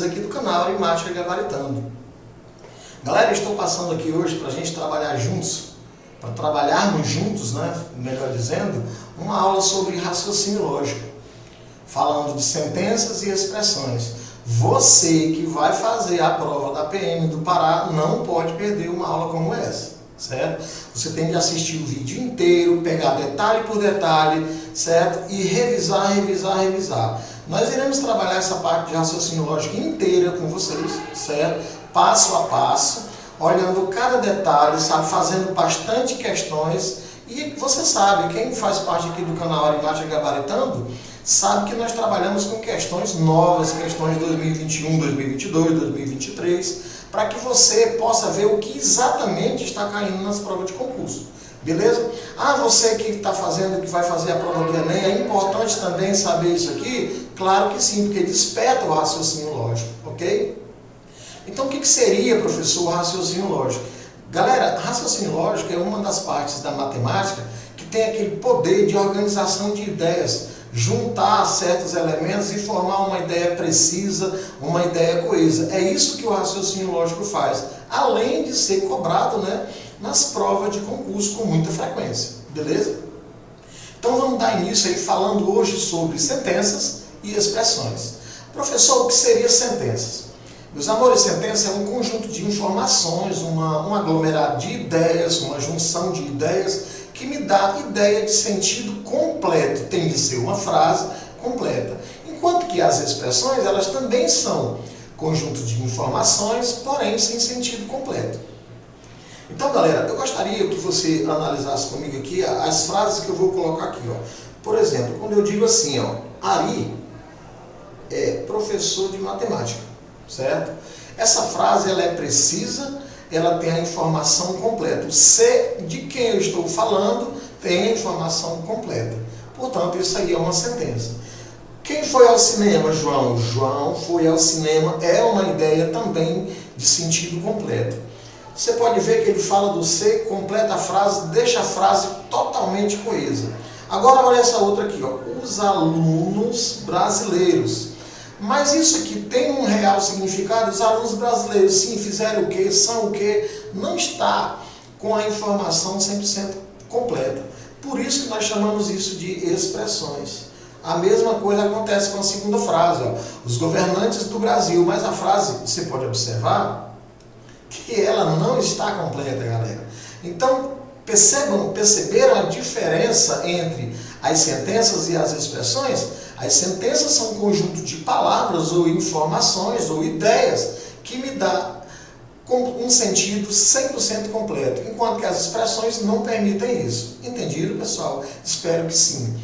amigos aqui do canal Aritmética Gabaritando. Galera, estou passando aqui hoje para a gente trabalhar juntos, para trabalharmos juntos, né, melhor dizendo, uma aula sobre raciocínio lógico, falando de sentenças e expressões. Você que vai fazer a prova da PM do Pará não pode perder uma aula como essa, certo? Você tem que assistir o vídeo inteiro, pegar detalhe por detalhe, certo? E revisar. Nós iremos trabalhar essa parte de raciocínio lógico inteira com vocês, certo? Passo a passo, olhando cada detalhe, sabe? Fazendo bastante questões. E você sabe, quem faz parte aqui do canal Aritmética Gabaritando, sabe que nós trabalhamos com questões novas, questões de 2021, 2022, 2023, para que você possa ver o que exatamente está caindo nas provas de concurso. Beleza? Ah, você que está fazendo, que vai fazer a prova do Enem, é importante também saber isso aqui? Claro que sim, porque desperta o raciocínio lógico, ok? Então, o que seria, professor, o raciocínio lógico? Galera, raciocínio lógico é uma das partes da matemática que tem aquele poder de organização de ideias, juntar certos elementos e formar uma ideia precisa, uma ideia coesa. É isso que o raciocínio lógico faz, além de ser cobrado, né, nas provas de concurso com muita frequência, beleza? Então vamos dar início aí falando hoje sobre sentenças e expressões. Professor, o que seria sentenças? Meus amores, sentença é um conjunto de informações, um aglomerado de ideias, uma junção de ideias que me dá ideia de sentido completo. Tem de ser uma frase completa. Enquanto que as expressões, elas também são conjunto de informações, porém sem sentido completo. Então, galera, eu gostaria que você analisasse comigo aqui as frases que eu vou colocar aqui, ó. Por exemplo, quando eu digo assim, ó, Ari é professor de matemática, certo? Essa frase, ela é precisa, ela tem a informação completa. O C de quem eu estou falando tem a informação completa. Portanto, isso aí é uma sentença. Quem foi ao cinema, João? João foi ao cinema, é uma ideia também de sentido completo. Você pode ver que ele fala do C, completa a frase, deixa a frase totalmente coesa. Agora olha essa outra aqui, ó. Os alunos brasileiros. Mas isso aqui tem um real significado. Os alunos brasileiros, sim, fizeram o quê? São o quê? Não está com a informação 100% completa. Por isso que nós chamamos isso de expressões. A mesma coisa acontece com a segunda frase, ó. Os governantes do Brasil. Mas a frase, você pode observar que ela não está completa, galera. Então, perceberam a diferença entre as sentenças e as expressões? As sentenças são um conjunto de palavras ou informações ou ideias que me dá um sentido 100% completo, enquanto que as expressões não permitem isso. Entendido, pessoal? Espero que sim.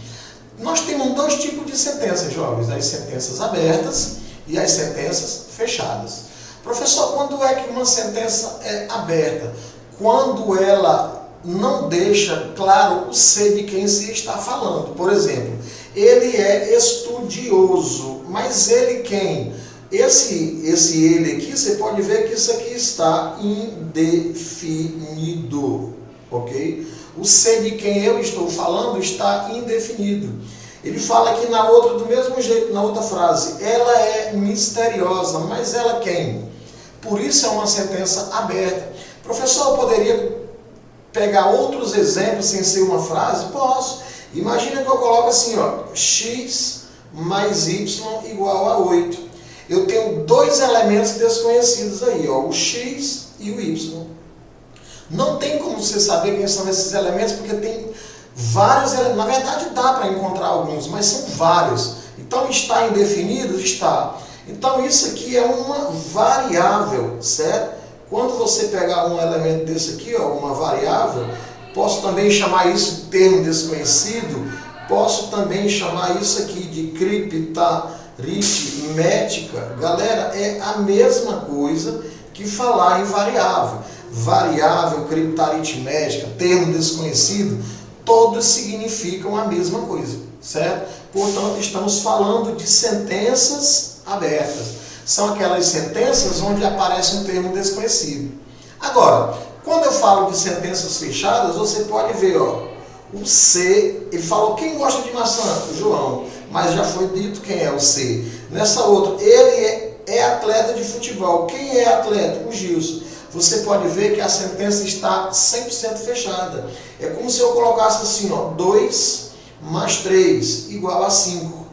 Nós temos dois tipos de sentenças, jovens, as sentenças abertas e as sentenças fechadas. Professor, quando é que uma sentença é aberta? Quando ela não deixa claro o C de quem se está falando. Por exemplo, ele é estudioso, mas ele quem? Esse ele aqui, você pode ver que isso aqui está indefinido, ok? O C de quem eu estou falando está indefinido. Ele fala aqui na outra, do mesmo jeito, na outra frase, ela é misteriosa, mas ela quem? Por isso é uma sentença aberta. Professor, eu poderia pegar outros exemplos sem ser uma frase? Posso. Imagina que eu coloco assim, ó, x mais y igual a 8. Eu tenho dois elementos desconhecidos aí, ó, o x e o y. Não tem como você saber quem são esses elementos, porque tem vários elementos. Na verdade, dá para encontrar alguns, mas são vários. Então, está indefinido? Está. Então, isso aqui é uma variável, certo? Quando você pegar um elemento desse aqui, ó, uma variável, posso também chamar isso de termo desconhecido, posso também chamar isso aqui de criptaritmética. Galera, é a mesma coisa que falar em variável. Variável, criptaritmética, termo desconhecido, todos significam a mesma coisa, certo? Portanto, estamos falando de sentenças abertas. São aquelas sentenças onde aparece um termo desconhecido. Agora, quando eu falo de sentenças fechadas, você pode ver, ó, o C, ele falou, quem gosta de maçã? João. Mas já foi dito quem é o C. Nessa outra, ele é atleta de futebol. Quem é atleta? O Gilson. Você pode ver que a sentença está 100% fechada. É como se eu colocasse assim, ó, 2 mais 3 igual a 5,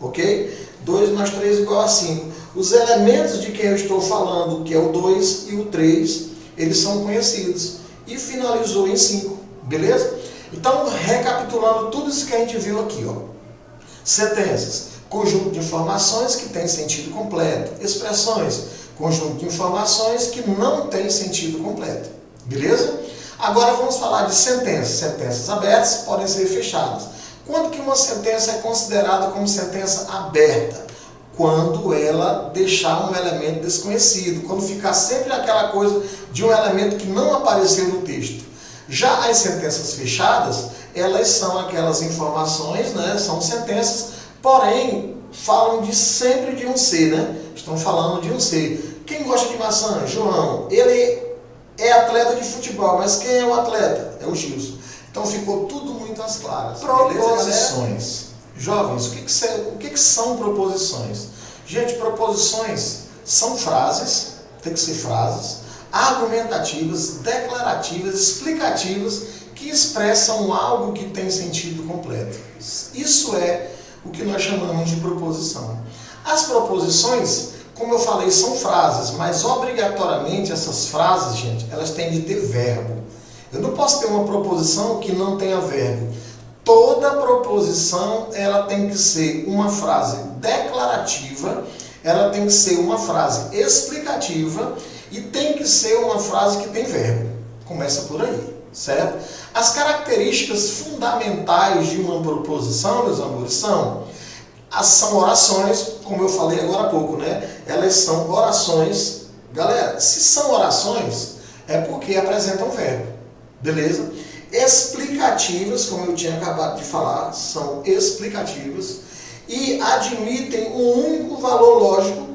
ok? 2 mais 3 igual a 5. Os elementos de quem eu estou falando, que é o 2 e o 3, eles são conhecidos. E finalizou em 5, beleza? Então, recapitulando tudo isso que a gente viu aqui, ó. Sentenças, conjunto de informações que tem sentido completo. Expressões, conjunto de informações que não tem sentido completo. Beleza? Agora vamos falar de sentenças. Sentenças abertas podem ser fechadas. Quando que uma sentença é considerada como sentença aberta? Quando ela deixar um elemento desconhecido, quando ficar sempre aquela coisa de um elemento que não apareceu no texto. Já as sentenças fechadas, elas são aquelas informações, né? São sentenças, porém, falam sempre de um ser, né? Estão falando de um ser. Quem gosta de maçã? João. Ele é atleta de futebol, mas quem é o atleta? É o Gilson. Então ficou tudo muito às claras. Proposições. Jovens, o que são proposições? Gente, proposições são frases, tem que ser frases, argumentativas, declarativas, explicativas, que expressam algo que tem sentido completo. Isso é o que nós chamamos de proposição. As proposições, como eu falei, são frases, mas obrigatoriamente essas frases, gente, elas têm de ter verbo. Eu não posso ter uma proposição que não tenha verbo. Toda proposição, ela tem que ser uma frase declarativa, ela tem que ser uma frase explicativa e tem que ser uma frase que tem verbo. Começa por aí, certo? As características fundamentais de uma proposição, meus amores, são orações, como eu falei agora há pouco, né? Elas são orações. Galera, se são orações, é porque apresentam verbo, beleza? Explicativas, como eu tinha acabado de falar, são explicativas e admitem um único valor lógico,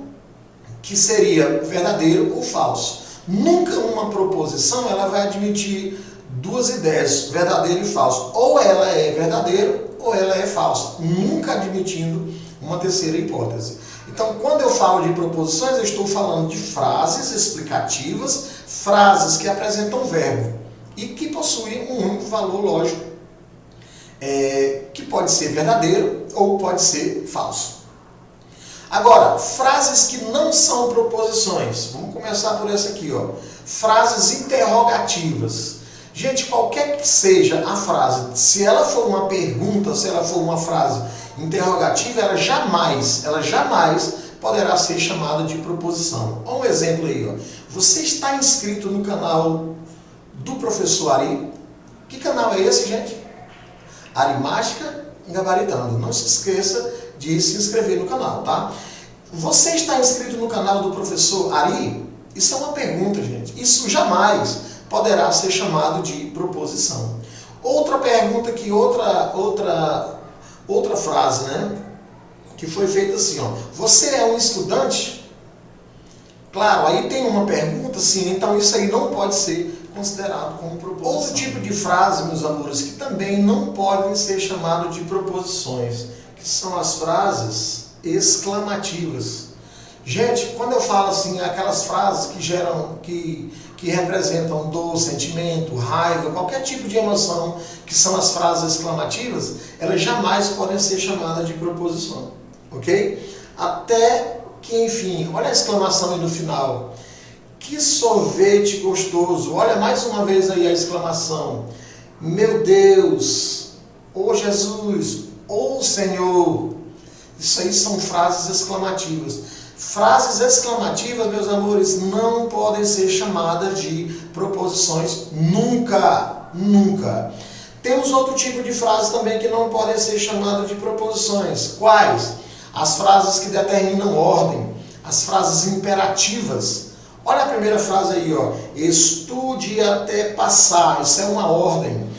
que seria verdadeiro ou falso. Nunca uma proposição ela vai admitir duas ideias, verdadeiro e falso. Ou ela é verdadeira ou ela é falsa, nunca admitindo uma terceira hipótese. Então, quando eu falo de proposições, eu estou falando de frases explicativas, frases que apresentam verbo e que possuem um único valor lógico, que pode ser verdadeiro ou pode ser falso. Agora, frases que não são proposições. Vamos começar por essa aqui, ó. Frases interrogativas. Gente, qualquer que seja a frase, se ela for uma pergunta, se ela for uma frase interrogativa, ela jamais poderá ser chamada de proposição. Olha um exemplo aí, ó. Você está inscrito no canal do professor Ari? Que canal é esse, gente? Arimática Gabaritando. Não se esqueça de se inscrever no canal, tá? Você está inscrito no canal do professor Ari? Isso é uma pergunta, gente. Isso jamais poderá ser chamado de proposição. Outra pergunta que outra frase, né? Que foi feita assim, ó. Você é um estudante? Claro, aí tem uma pergunta, sim, então isso aí não pode ser considerado como proposição. Outro tipo de frase, meus amores, que também não podem ser chamadas de proposições, que são as frases exclamativas. Gente, quando eu falo assim, aquelas frases que representam dor, sentimento, raiva, qualquer tipo de emoção, que são as frases exclamativas, elas jamais podem ser chamadas de proposição, ok? Até que, enfim, olha a exclamação aí no final. Que sorvete gostoso! Olha mais uma vez aí a exclamação. Meu Deus! Ô Jesus! Ô Senhor! Isso aí são frases exclamativas. Frases exclamativas, meus amores, não podem ser chamadas de proposições nunca, nunca. Temos outro tipo de frases também que não podem ser chamadas de proposições. Quais? As frases que determinam ordem, as frases imperativas. Olha a primeira frase aí, ó. Estude até passar. Isso é uma ordem.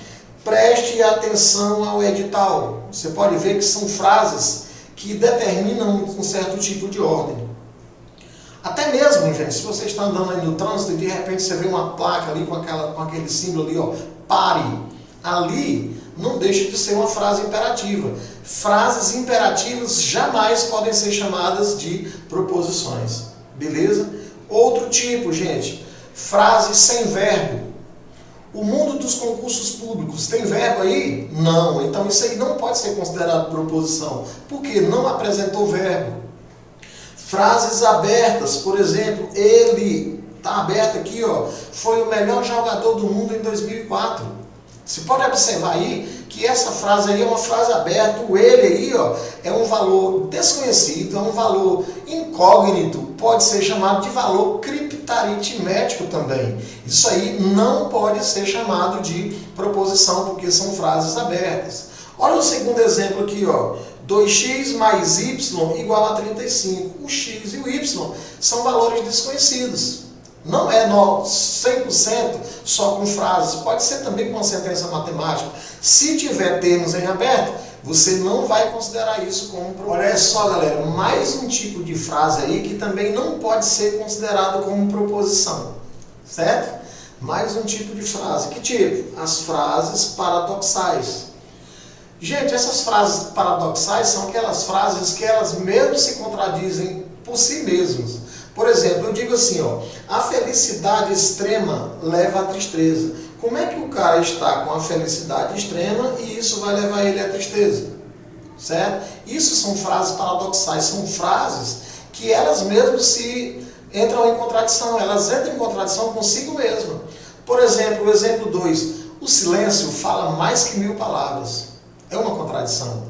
Preste atenção ao edital. Você pode ver que são frases que determinam um certo tipo de ordem. Até mesmo, gente, se você está andando aí no trânsito e de repente você vê uma placa ali com aquele símbolo ali, ó, pare. Ali não deixa de ser uma frase imperativa. Frases imperativas jamais podem ser chamadas de proposições. Beleza? Outro tipo, gente, frase sem verbo. O mundo dos concursos públicos tem verbo aí? Não. Então isso aí não pode ser considerado proposição, porque não apresentou verbo. Frases abertas, por exemplo, ele, está aberto aqui, ó, foi o melhor jogador do mundo em 2004. Você pode observar aí que essa frase aí é uma frase aberta, o ele aí, ó, é um valor desconhecido, é um valor incógnito, pode ser chamado de valor criptaritmético também. Isso aí não pode ser chamado de proposição, porque são frases abertas. Olha o segundo exemplo aqui, ó. 2x mais y igual a 35. O x e o y são valores desconhecidos. Não é 100% só com frases, pode ser também com uma sentença matemática. Se tiver termos em aberto, você não vai considerar isso como proposição. Olha só, galera, mais um tipo de frase aí que também não pode ser considerado como proposição, certo? Mais um tipo de frase. Que tipo? As frases paradoxais. Gente, essas frases paradoxais são aquelas frases que elas mesmo se contradizem por si mesmas. Por exemplo, eu digo assim, ó, a felicidade extrema leva à tristeza. Como é que o cara está com a felicidade extrema e isso vai levar ele à tristeza? Certo? Isso são frases paradoxais, são frases que elas mesmas se entram em contradição, elas entram em contradição consigo mesmas. Por exemplo, o exemplo 2, o silêncio fala mais que 1000 palavras. É uma contradição.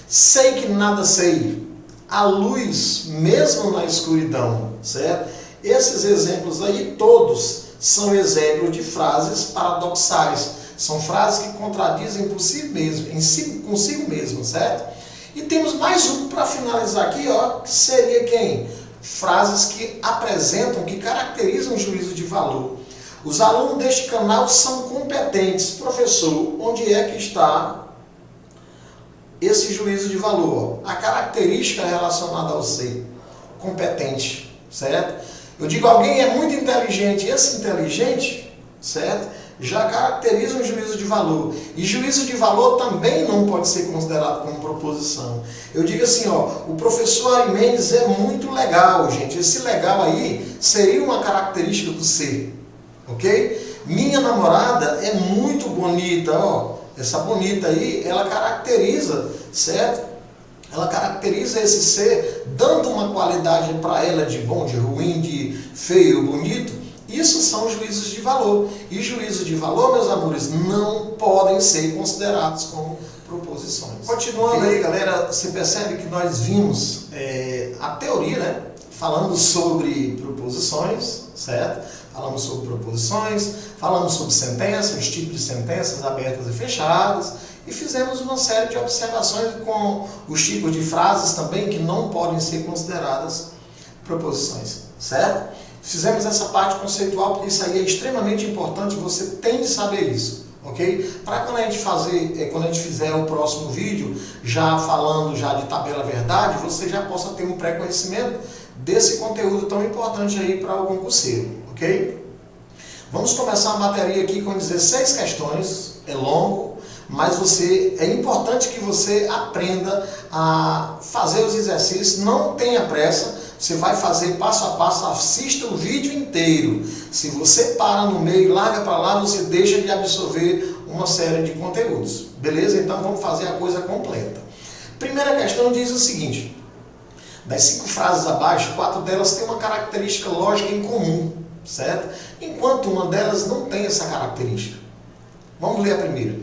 Sei que nada sei. A luz, mesmo na escuridão, certo? Esses exemplos aí todos são exemplos de frases paradoxais. São frases que contradizem por si mesmo, consigo mesmo, certo? E temos mais um para finalizar aqui, ó, que seria quem? Frases que apresentam, que caracterizam o juízo de valor. Os alunos deste canal são competentes. Professor, onde é que está esse juízo de valor? A característica relacionada ao ser competente, certo? Eu digo, alguém é muito inteligente, esse inteligente, certo? Já caracteriza um juízo de valor. E juízo de valor também não pode ser considerado como proposição. Eu digo assim, ó, o professor Ari Mendes é muito legal, gente. Esse legal aí seria uma característica do ser, ok? Minha namorada é muito bonita, ó. Essa bonita aí, ela caracteriza, certo? Ela caracteriza esse ser, dando uma qualidade para ela de bom, de ruim, de feio, bonito. Isso são juízos de valor. E juízos de valor, meus amores, não podem ser considerados como proposições. Continuando aí, galera, você percebe que nós vimos a teoria, né? Falando sobre proposições, certo? Falamos sobre proposições, falamos sobre sentenças, os tipos de sentenças abertas e fechadas, e fizemos uma série de observações com os tipos de frases também que não podem ser consideradas proposições, certo? Fizemos essa parte conceitual porque isso aí é extremamente importante, você tem de saber isso, ok? Para quando a gente fizer o próximo vídeo, já falando já de tabela verdade, você já possa ter um pré-conhecimento desse conteúdo tão importante aí para o concurseiro, ok? Vamos começar a matéria aqui com 16 questões, é longo, mas é importante que você aprenda a fazer os exercícios, não tenha pressa, você vai fazer passo a passo, assista o vídeo inteiro. Se você para no meio, larga para lá, você deixa de absorver uma série de conteúdos, beleza? Então vamos fazer a coisa completa. Primeira questão diz o seguinte: das 5 frases abaixo, 4 delas têm uma característica lógica em comum, certo? Enquanto uma delas não tem essa característica. Vamos ler a primeira.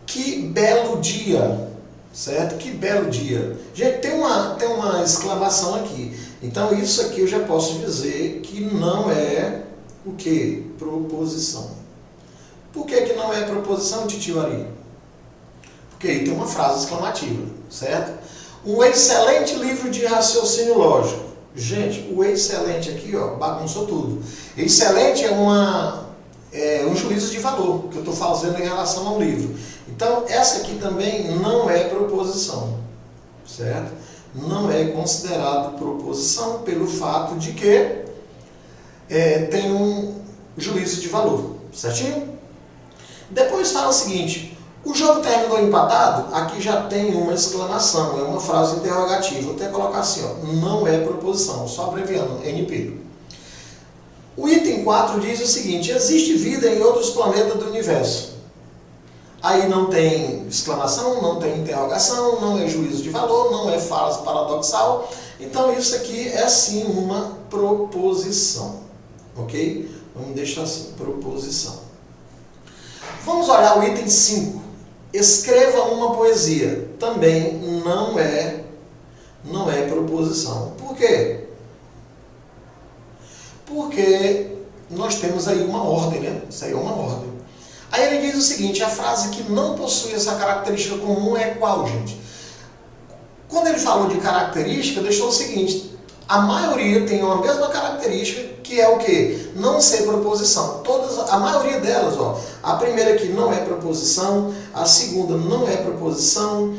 Que belo dia, certo? Que belo dia. Gente, tem uma exclamação aqui. Então isso aqui eu já posso dizer que não é o quê? Proposição. Por que que não é proposição, titio Ari? Porque aí tem uma frase exclamativa, certo? Um excelente livro de raciocínio lógico. Gente, o excelente aqui, ó, bagunçou tudo. Excelente é um juízo de valor que eu estou fazendo em relação ao livro. Então, essa aqui também não é proposição, certo? Não é considerado proposição pelo fato de que tem um juízo de valor, certinho? Depois fala o seguinte: o jogo terminou empatado. Aqui já tem uma exclamação, é uma frase interrogativa. Vou até colocar assim, ó, não é proposição, só abreviando, NP. O item 4 diz o seguinte: existe vida em outros planetas do universo. Aí não tem exclamação, não tem interrogação, não é juízo de valor, não é frase paradoxal. Então isso aqui é sim uma proposição. Ok? Vamos deixar assim, proposição. Vamos olhar o item 5. Escreva uma poesia. Também não é proposição. Por quê? Porque nós temos aí uma ordem, né? Isso aí é uma ordem. Aí ele diz o seguinte: a frase que não possui essa característica comum é qual, gente? Quando ele falou de característica, deixou o seguinte: a maioria tem uma mesma característica, que é o quê? Não ser proposição. A maioria delas, ó. A primeira aqui não é proposição, a segunda não é proposição,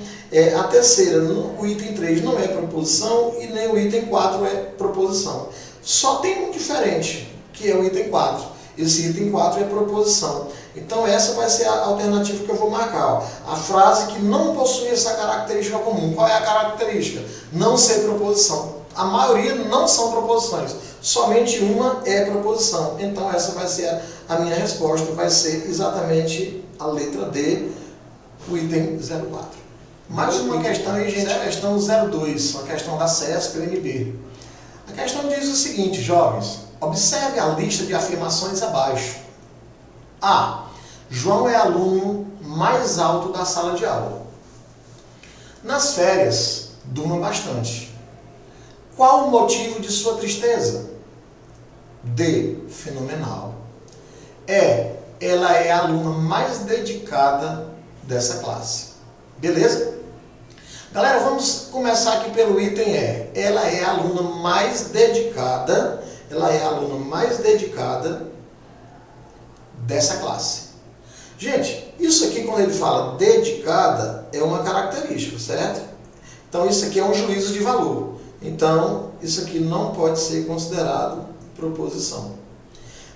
a terceira, o item 3 não é proposição e nem o item 4 é proposição. Só tem um diferente, que é o item 4. Esse item 4 é proposição. Então essa vai ser a alternativa que eu vou marcar. Ó. A frase que não possui essa característica comum. Qual é a característica? Não ser proposição. A maioria não são proposições. Somente uma é proposição. Então essa vai ser a minha resposta. Vai ser exatamente a letra D, o item 04. Mais uma questão aí, gente, a questão 02, uma questão da CESP-UNB. A questão diz o seguinte, jovens: observe a lista de afirmações abaixo. A. João é aluno mais alto da sala de aula. Nas férias, durma bastante. Qual o motivo de sua tristeza? D. Fenomenal. E. Ela é a aluna mais dedicada dessa classe. Beleza? Galera, vamos começar aqui pelo item E. Ela é a aluna mais dedicada. Ela é a aluna mais dedicada dessa classe. Gente, isso aqui, quando ele fala dedicada, é uma característica, certo? Então isso aqui é um juízo de valor. Então isso aqui não pode ser considerado proposição.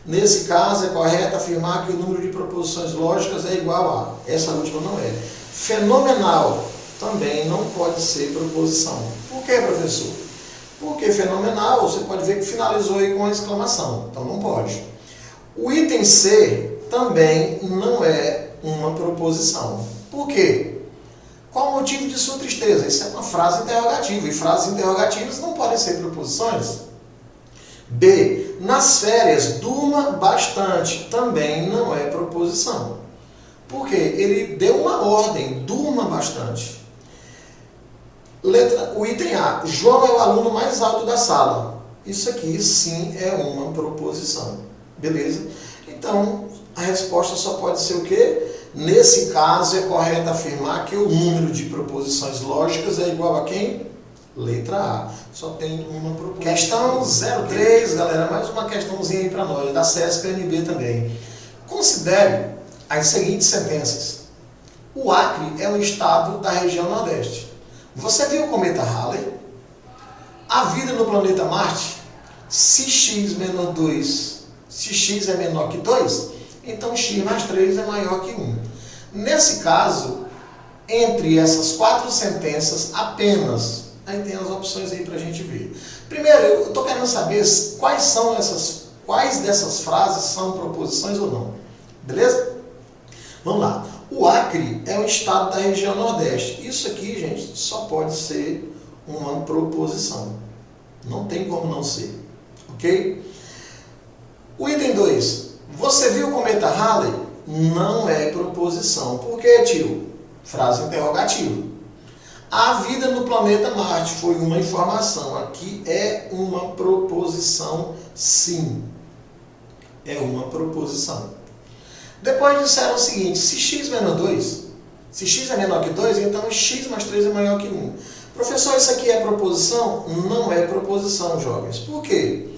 Nesse caso é correto afirmar que o número de proposições lógicas é igual a... Essa última não é. Fenomenal também não pode ser proposição. Por que, professor? Porque fenomenal, você pode ver que finalizou aí com uma exclamação. Então não pode. O item C também não é uma proposição. Por quê? Qual o motivo de sua tristeza? Isso é uma frase interrogativa. E frases interrogativas não podem ser proposições. B. Nas férias, durma bastante. Também não é proposição. Por quê? Ele deu uma ordem. Durma bastante. O item A. João é o aluno mais alto da sala. Isso aqui sim é uma proposição. Beleza? Então, a resposta só pode ser o quê? Nesse caso, é correto afirmar que o número de proposições lógicas é igual a quem? Letra A. Só tem uma proposição. Questão 03, galera. Mais uma questãozinha aí para nós, da CESP-UNB também. Considere as seguintes sentenças. O Acre é um estado da região Nordeste. Você viu o cometa Halley? A vida no planeta Marte? Se x menos 2, se x é menor que 2, então x mais 3 é maior que 1. Nesse caso, entre essas 4 sentenças, apenas, aí tem as opções aí para a gente ver. Primeiro, eu estou querendo saber quais dessas frases são proposições ou não. Beleza? Vamos lá. O Acre é um estado da região Nordeste. Isso aqui, gente, só pode ser uma proposição. Não tem como não ser. Ok? O item 2. Você viu o cometa Halley? Não é proposição. Por quê, tio? Frase interrogativa. A vida no planeta Marte foi uma informação. Aqui é uma proposição, sim. É uma proposição. Depois disseram o seguinte: se x menos 2, se x é menor que 2, então x mais 3 é maior que 1. Professor, isso aqui é proposição? Não é proposição, jovens. Por quê?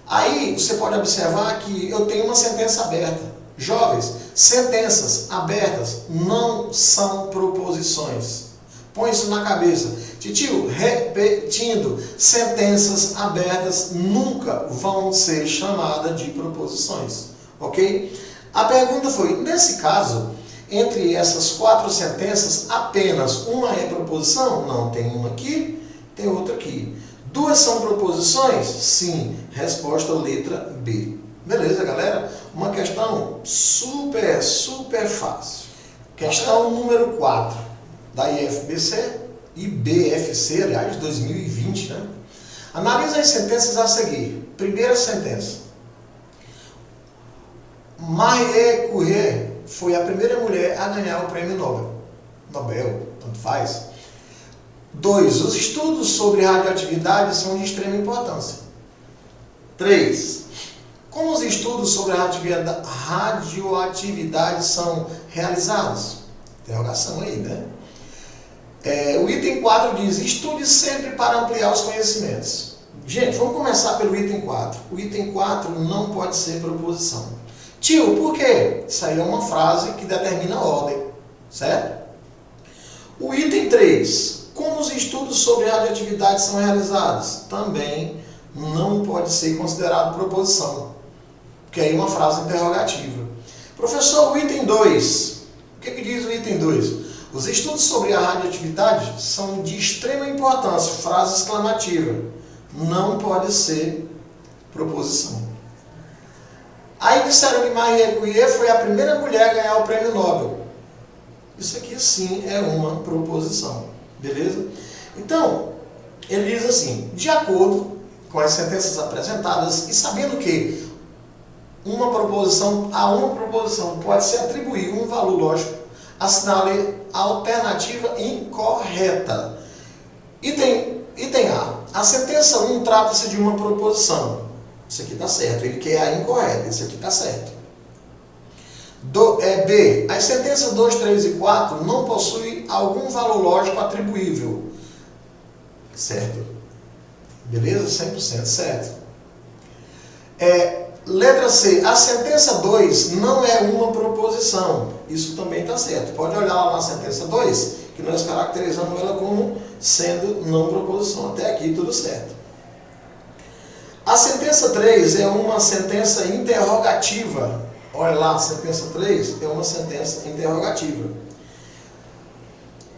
Aí você pode observar que eu tenho uma sentença aberta. Jovens, sentenças abertas não são proposições. Põe isso na cabeça. Titio, repetindo, sentenças abertas nunca vão ser chamadas de proposições. Ok? A pergunta foi, nesse caso, entre essas 4 sentenças, apenas uma é proposição? Não, tem uma aqui, tem outra aqui. 2 são proposições? Sim. Resposta letra B. Beleza, galera? Uma questão super fácil. Questão número 4 da IFBC e BFC, aliás, 2020, né? Analisa as sentenças a seguir. Primeira sentença. Marie Curie foi a primeira mulher a ganhar o prêmio Nobel, tanto faz. 2. Os estudos sobre radioatividade são de extrema importância. 3. Como os estudos sobre a radioatividade são realizados? Interrogação aí, né? O item 4 diz, estude sempre para ampliar os conhecimentos. Gente, vamos começar pelo item 4. O item 4 não pode ser proposição. Tio, por quê? Isso aí é uma frase que determina a ordem, certo? O item 3, como os estudos sobre radioatividade são realizados? Também não pode ser considerado proposição, porque aí é uma frase interrogativa. Professor, o item 2, o que diz o item 2? Os estudos sobre a radioatividade são de extrema importância, frase exclamativa, não pode ser proposição. Aí disseram que Marie Curie foi a primeira mulher a ganhar o prêmio Nobel. Isso aqui sim é uma proposição, beleza? Então, ele diz assim, de acordo com as sentenças apresentadas e sabendo que a uma proposição pode se atribuir um valor lógico, assinale a alternativa incorreta. Item A. A sentença 1 trata-se de uma proposição. Isso aqui está certo. Ele quer a incorreta. Isso aqui está certo. B. As sentenças 2, 3 e 4 não possuem algum valor lógico atribuível. Certo. Beleza? 100% certo. Letra C. A sentença 2 não é uma proposição. Isso também está certo. Pode olhar lá na sentença 2, que nós caracterizamos ela como sendo não proposição. Até aqui tudo certo. A sentença 3 é uma sentença interrogativa. Olha lá, a sentença 3 é uma sentença interrogativa.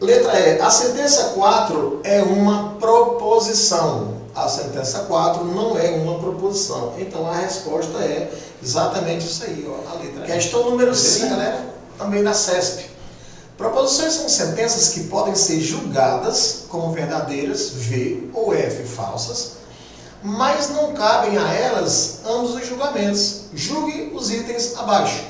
Letra E. A sentença 4 é uma proposição. A sentença 4 não é uma proposição. Então a resposta é exatamente isso aí, ó, a letra E. Questão número 5, galera, também da CESP. Proposições são sentenças que podem ser julgadas como verdadeiras, V ou F falsas, mas não cabem a elas ambos os julgamentos. Julgue os itens abaixo.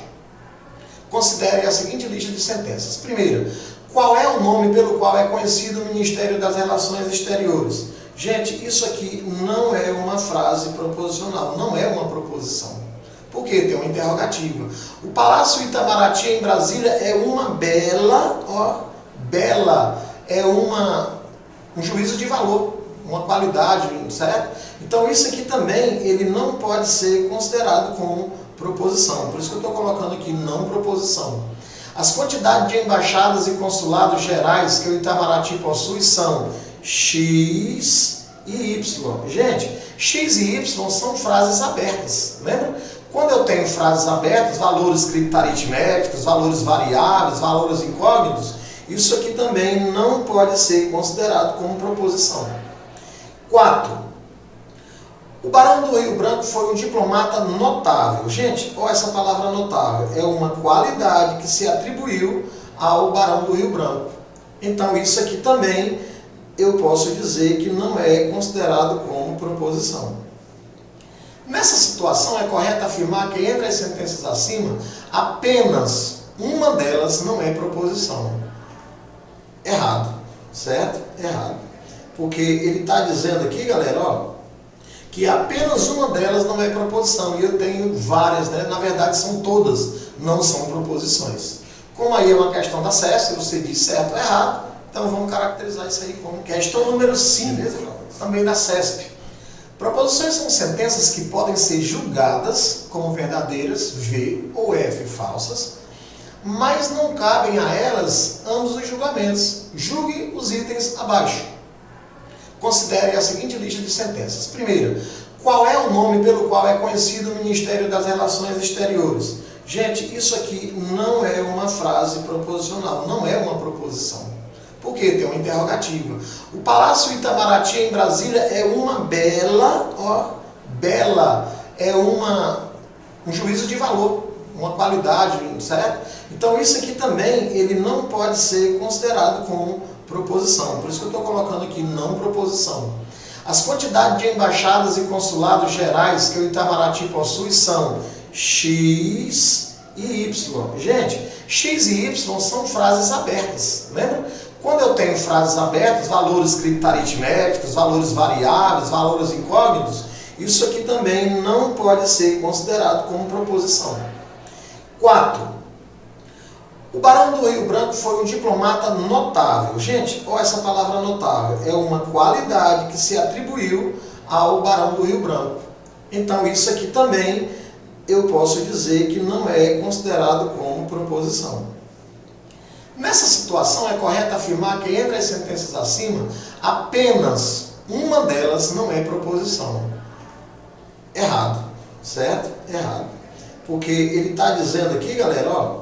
Considere a seguinte lista de sentenças. Primeiro, qual é o nome pelo qual é conhecido o Ministério das Relações Exteriores? Gente, isso aqui não é uma frase proposicional, não é uma proposição. Por quê? Tem uma interrogativa. O Palácio Itamaraty em Brasília é uma bela, é um juízo de valor, uma qualidade, certo? Então isso aqui também, ele não pode ser considerado como proposição. Por isso que eu estou colocando aqui não proposição. As quantidades de embaixadas e consulados gerais que o Itamaraty possui são X e Y. Gente, X e Y são frases abertas. Lembra? Quando eu tenho frases abertas, valores criptaritméticos, valores variáveis, valores incógnitos, isso aqui também não pode ser considerado como proposição. 4. O Barão do Rio Branco foi um diplomata notável. Gente, olha essa palavra notável. É uma qualidade que se atribuiu ao Barão do Rio Branco. Então isso aqui também eu posso dizer que não é considerado como proposição. Nessa situação é correto afirmar que entre as sentenças acima, apenas uma delas não é proposição. Errado, certo? Errado. Porque ele está dizendo aqui, galera, ó, que apenas uma delas não é proposição. E eu tenho várias, né? Na verdade são todas, não são proposições. Como aí é uma questão da CESP, você diz certo ou errado, então vamos caracterizar isso aí como questão número 5, também da CESP. Proposições são sentenças que podem ser julgadas como verdadeiras, V ou F falsas, mas não cabem a elas ambos os julgamentos. Julgue os itens abaixo. Considere a seguinte lista de sentenças. Primeiro, qual é o nome pelo qual é conhecido o Ministério das Relações Exteriores? Gente, isso aqui não é uma frase proposicional, não é uma proposição. Por quê? Tem uma interrogativa. O Palácio Itamaraty em Brasília é uma bela, é um um juízo de valor, uma qualidade, certo? Então isso aqui também, ele não pode ser considerado como proposição. Por isso que eu estou colocando aqui não proposição. As quantidades de embaixadas e consulados gerais que o Itamaraty possui são X e Y. Gente, X e Y são frases abertas, lembra? Quando eu tenho frases abertas, valores criptaritméticos, valores variáveis, valores incógnitos, isso aqui também não pode ser considerado como proposição. 4. O Barão do Rio Branco foi um diplomata notável. Gente, olha essa palavra notável. É uma qualidade que se atribuiu ao Barão do Rio Branco. Então isso aqui também eu posso dizer que não é considerado como proposição. Nessa situação é correto afirmar que entre as sentenças acima, apenas uma delas não é proposição. Errado, certo? Errado. Porque ele está dizendo aqui, galera, ó,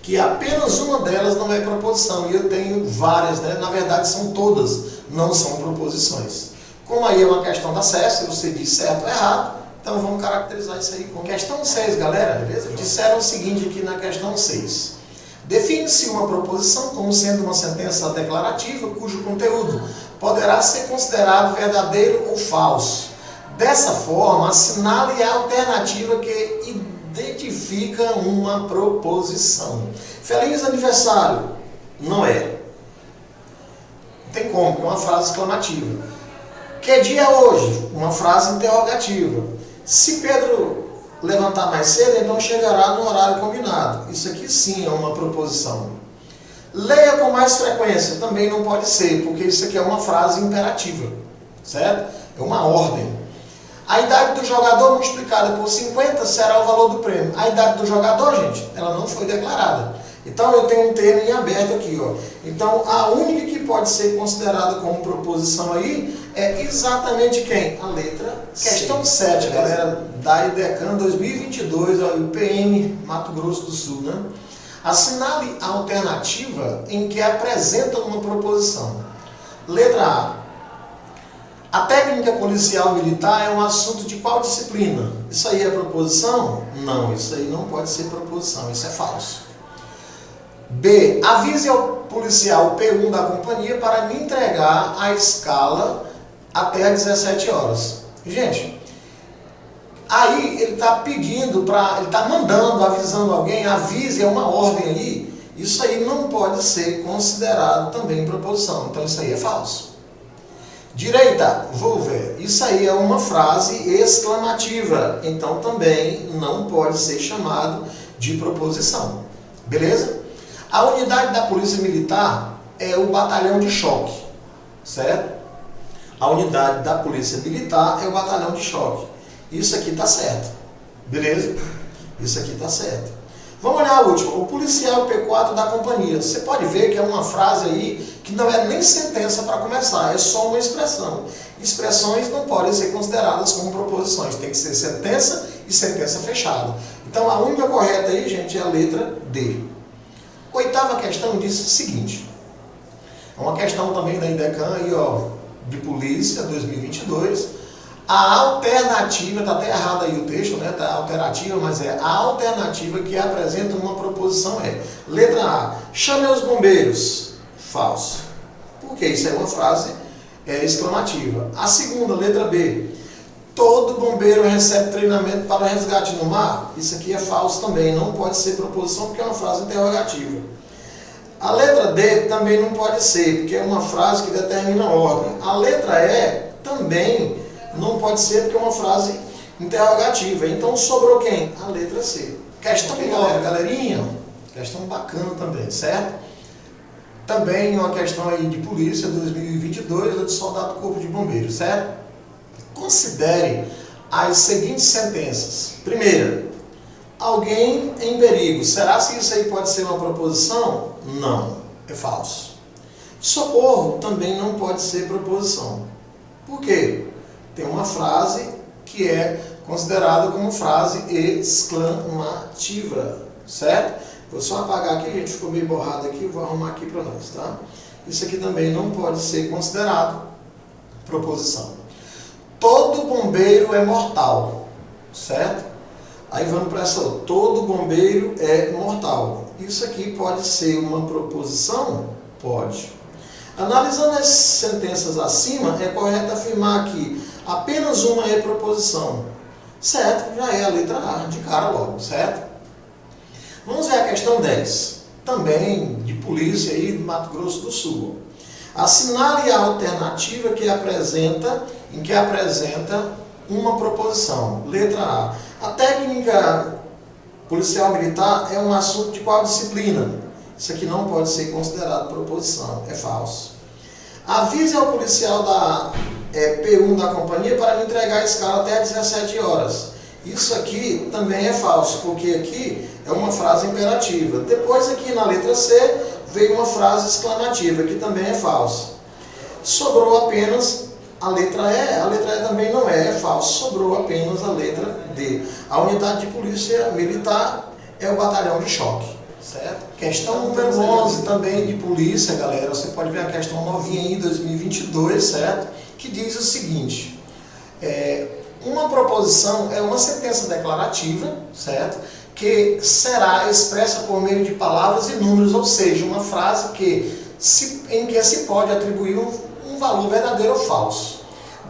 que apenas uma delas não é proposição. E eu tenho várias, né? Na verdade são todas, não são proposições. Como aí é uma questão da CES, você diz certo ou errado, então vamos caracterizar isso aí com questão 6, galera, beleza? Disseram o seguinte aqui na questão 6. Define-se uma proposição como sendo uma sentença declarativa cujo conteúdo poderá ser considerado verdadeiro ou falso. Dessa forma, assinale a alternativa que identifica uma proposição. Feliz aniversário. Não é. Não tem como, porque é uma frase exclamativa. Que dia é hoje? Uma frase interrogativa. Se Pedro levantar mais cedo, então chegará no horário combinado. Isso aqui sim é uma proposição. Leia com mais frequência. Também não pode ser, porque isso aqui é uma frase imperativa. Certo? É uma ordem. A idade do jogador multiplicada por 50 será o valor do prêmio. A idade do jogador, gente, ela não foi declarada. Então eu tenho um termo em aberto aqui, ó. Então a única que pode ser considerada como proposição aí é exatamente quem? A letra C. Questão 7, galera, da IDECAN 2022, ó, UPM, Mato Grosso do Sul, né? Assinale a alternativa em que apresenta uma proposição. Letra A. A técnica policial militar é um assunto de qual disciplina? Isso aí é proposição? Não, isso aí não pode ser proposição, isso é falso. B. Avise ao policial P1 da companhia para me entregar a escala até às 17 horas. Gente, aí ele está pedindo, ele está mandando, avisando alguém, avise, é uma ordem aí. Isso aí não pode ser considerado também proposição, então isso aí é falso. Direita, vou ver. Isso aí é uma frase exclamativa, então também não pode ser chamado de proposição. Beleza? A unidade da Polícia Militar é o batalhão de choque, certo? A unidade da Polícia Militar é o batalhão de choque. Isso aqui está certo. Beleza? Isso aqui está certo. Vamos olhar a última. O policial P4 da companhia. Você pode ver que é uma frase aí que não é nem sentença para começar, é só uma expressão. Expressões não podem ser consideradas como proposições. Tem que ser sentença e sentença fechada. Então a única correta aí, gente, é a letra D. Oitava questão diz o seguinte. É uma questão também da IDECAN aí, ó, de polícia 2022. A alternativa, está até errado aí o texto, né? Está alternativa, mas é a alternativa que apresenta uma proposição é. Letra A. Chame os bombeiros. Falso. Porque isso é uma frase exclamativa. A segunda, letra B. Todo bombeiro recebe treinamento para resgate no mar. Isso aqui é falso também. Não pode ser proposição porque é uma frase interrogativa. A letra D também não pode ser, porque é uma frase que determina a ordem. A letra E também não pode ser porque é uma frase interrogativa. Então sobrou quem? A letra C. Questão 9, galerinha. Questão bacana também, certo? Também uma questão aí de polícia 2022, ou de soldado do Corpo de Bombeiros, certo? Considere as seguintes sentenças. Primeira, alguém em perigo. Será que isso aí pode ser uma proposição? Não, é falso. Socorro também não pode ser proposição. Por quê? Tem uma frase que é considerada como frase exclamativa, certo? Vou só apagar aqui, a gente ficou meio borrado aqui, vou arrumar aqui para nós, tá? Isso aqui também não pode ser considerado proposição. Todo bombeiro é mortal, certo? Aí vamos para essa outra. Todo bombeiro é mortal. Isso aqui pode ser uma proposição? Pode. Analisando as sentenças acima, é correto afirmar que apenas uma é proposição. Certo? Já é a letra A, de cara logo, certo? Vamos ver a questão 10. Também de polícia aí do Mato Grosso do Sul. Assinale a alternativa em que apresenta uma proposição. Letra A. A técnica policial militar é um assunto de qual disciplina? Isso aqui não pode ser considerado proposição, é falso. Avise ao policial da P1 da companhia para me entregar a escala até 17 horas. Isso aqui também é falso, porque aqui é uma frase imperativa. Depois aqui na letra C veio uma frase exclamativa, que também é falsa. Sobrou apenas a letra E. A letra E também não é falso. Sobrou apenas a letra D. A unidade de polícia militar é o batalhão de choque. Certo? Questão número 11 também de polícia, galera. Você pode ver a questão novinha aí, 2022, certo? Que diz o seguinte. Uma proposição é uma sentença declarativa, certo? Que será expressa por meio de palavras e números, ou seja, uma frase em que se pode atribuir um valor verdadeiro ou falso.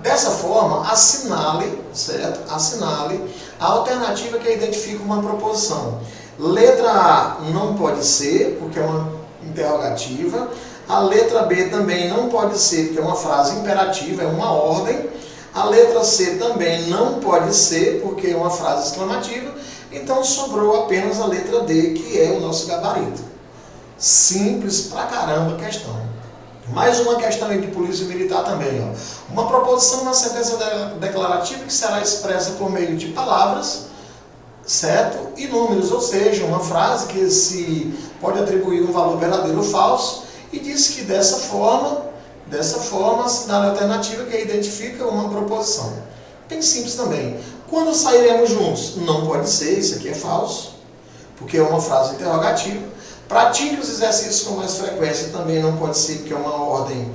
Dessa forma, assinale, certo? Assinale a alternativa que identifica uma proposição. Letra A não pode ser, porque é uma interrogativa. A letra B também não pode ser, porque é uma frase imperativa, é uma ordem. A letra C também não pode ser, porque é uma frase exclamativa. Então sobrou apenas a letra D, que é o nosso gabarito. Simples pra caramba a questão. Mais uma questão aí de polícia militar também. Ó. Uma proposição na sentença declarativa que será expressa por meio de palavras, certo? E números, ou seja, uma frase que se pode atribuir um valor verdadeiro ou falso, e diz que dessa forma, assinale a alternativa que identifica uma proposição. Bem simples também. Quando sairemos juntos? Não pode ser, isso aqui é falso, porque é uma frase interrogativa. Pratique os exercícios com mais frequência, também não pode ser, porque é uma ordem,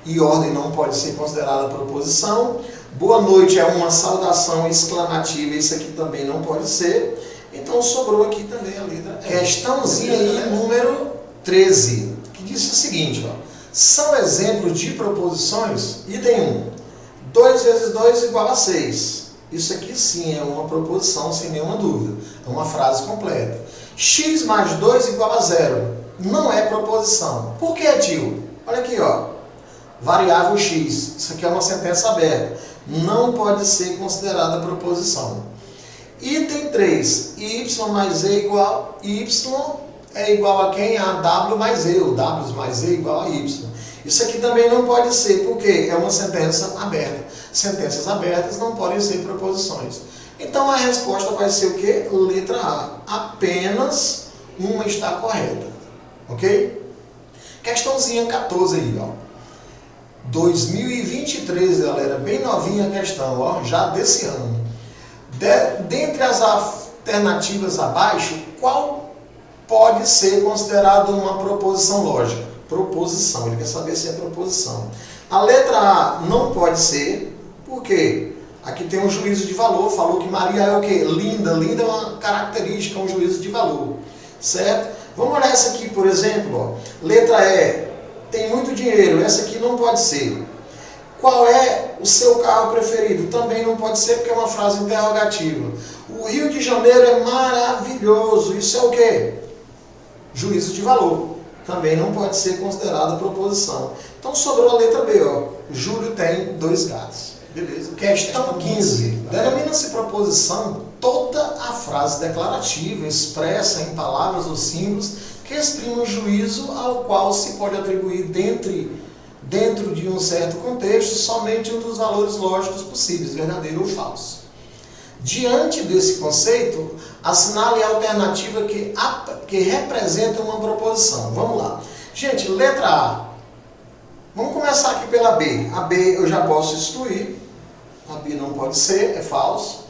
e ordem não pode ser considerada proposição. Boa noite é uma saudação exclamativa, isso aqui também não pode ser. Então sobrou aqui também a letra E. Questãozinha aí, número 13, que diz o seguinte, ó. São exemplos de proposições, item 1. 2 vezes 2 igual a 6. Isso aqui sim é uma proposição, sem nenhuma dúvida. É uma frase completa. X mais 2 igual a 0. Não é proposição. Por que, tio? Olha aqui, ó. Variável X. Isso aqui é uma sentença aberta. Não pode ser considerada proposição. Item 3. Y mais E igual a Y é igual a quem? A W mais E. O W mais E igual a Y. Isso aqui também não pode ser, porque é uma sentença aberta. Sentenças abertas não podem ser proposições. Então a resposta vai ser o quê? Letra A. Apenas uma está correta. Ok? Questãozinha 14 aí, ó. 2023, galera. Bem novinha a questão, ó. Já desse ano. Dentre as alternativas abaixo, qual pode ser considerado uma proposição lógica? Proposição. Ele quer saber se é proposição. A letra A não pode ser. Por quê? Aqui tem um juízo de valor, falou que Maria é o quê? Linda. Linda é uma característica, um juízo de valor. Certo? Vamos olhar essa aqui, por exemplo. Ó. Letra E. Tem muito dinheiro. Essa aqui não pode ser. Qual é o seu carro preferido? Também não pode ser, porque é uma frase interrogativa. O Rio de Janeiro é maravilhoso. Isso é o quê? Juízo de valor. Também não pode ser considerada proposição. Então sobrou a letra B. Ó. Júlio tem 2 gatos. Beleza. Questão 15. Denomina-se proposição toda a frase declarativa expressa em palavras ou símbolos que exprime um juízo ao qual se pode atribuir dentro de um certo contexto somente um dos valores lógicos possíveis, verdadeiro ou falso. Diante desse conceito, assinale a alternativa que representa uma proposição. Vamos lá. Gente, letra A. Vamos começar aqui pela B. A B eu já posso excluir. A B não pode ser, é falso.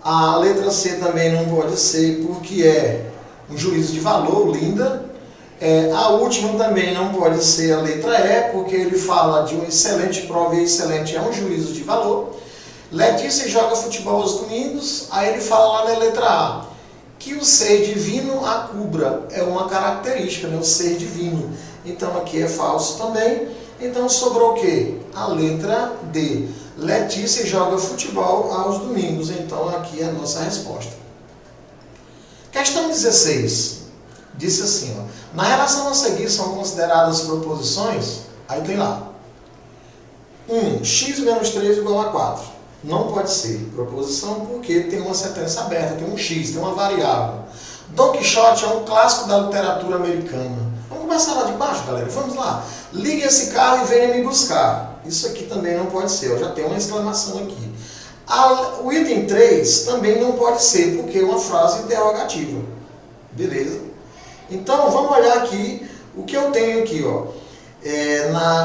A letra C também não pode ser, porque é um juízo de valor, linda. A última também não pode ser a letra E, porque ele fala de uma excelente prova e excelente é um juízo de valor. Letícia joga futebol aos domingos, aí ele fala lá na letra A, que o ser divino a cubra, é uma característica, né? O ser divino. Então aqui é falso também. Então sobrou o quê? A letra D. Letícia joga futebol aos domingos. Então aqui é a nossa resposta. Questão 16. Disse assim, ó, na relação a seguir são consideradas proposições, aí tem lá, x menos 3 igual a 4. Não pode ser proposição porque tem uma sentença aberta, tem um x, tem uma variável. Don Quixote é um clássico da literatura americana. Vamos começar lá de baixo, galera. Vamos lá. Ligue esse carro e venha me buscar. Isso aqui também não pode ser. Eu já tenho uma exclamação aqui. O item 3 também não pode ser porque é uma frase interrogativa. Beleza? Então, vamos olhar aqui o que eu tenho aqui, ó.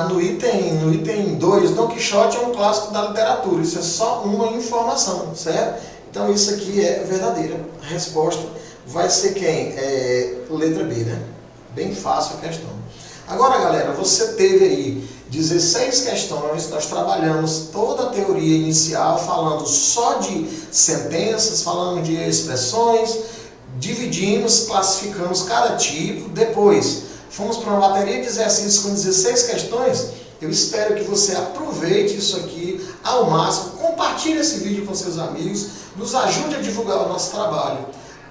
No item 2, Don Quixote é um clássico da literatura. Isso é só uma informação, certo? Então isso aqui é verdadeira. A resposta vai ser quem? Letra B, né? Bem fácil a questão. Agora, galera, você teve aí 16 questões. Nós trabalhamos toda a teoria inicial falando só de sentenças, falando de expressões, dividimos, classificamos cada tipo. Depois fomos para uma bateria de exercícios com 16 questões. Eu espero que você aproveite isso aqui ao máximo. Compartilhe esse vídeo com seus amigos. Nos ajude a divulgar o nosso trabalho.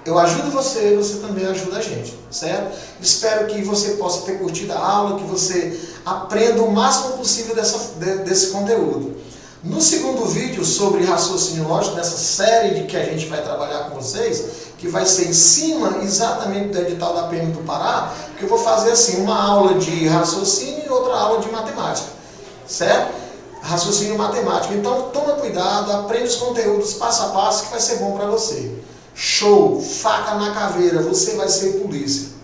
Eu ajudo você, você também ajuda a gente, certo? Espero que você possa ter curtido a aula, que você aprenda o máximo possível desse conteúdo. No segundo vídeo sobre raciocínio lógico, nessa série de que a gente vai trabalhar com vocês, que vai ser em cima exatamente do edital da PM do Pará, que eu vou fazer assim, uma aula de raciocínio e outra aula de matemática, certo? Raciocínio matemático. Então toma cuidado, aprende os conteúdos passo a passo que vai ser bom para você. Show! Faca na caveira, você vai ser polícia.